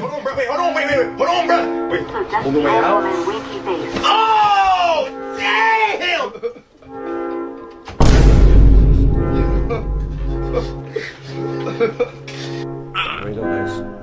hold on, bro. Wait, hold on, wait, hold on, bro. Wait, So just hold on, way roll out. and winky face. Oh, damn! There you go, guys.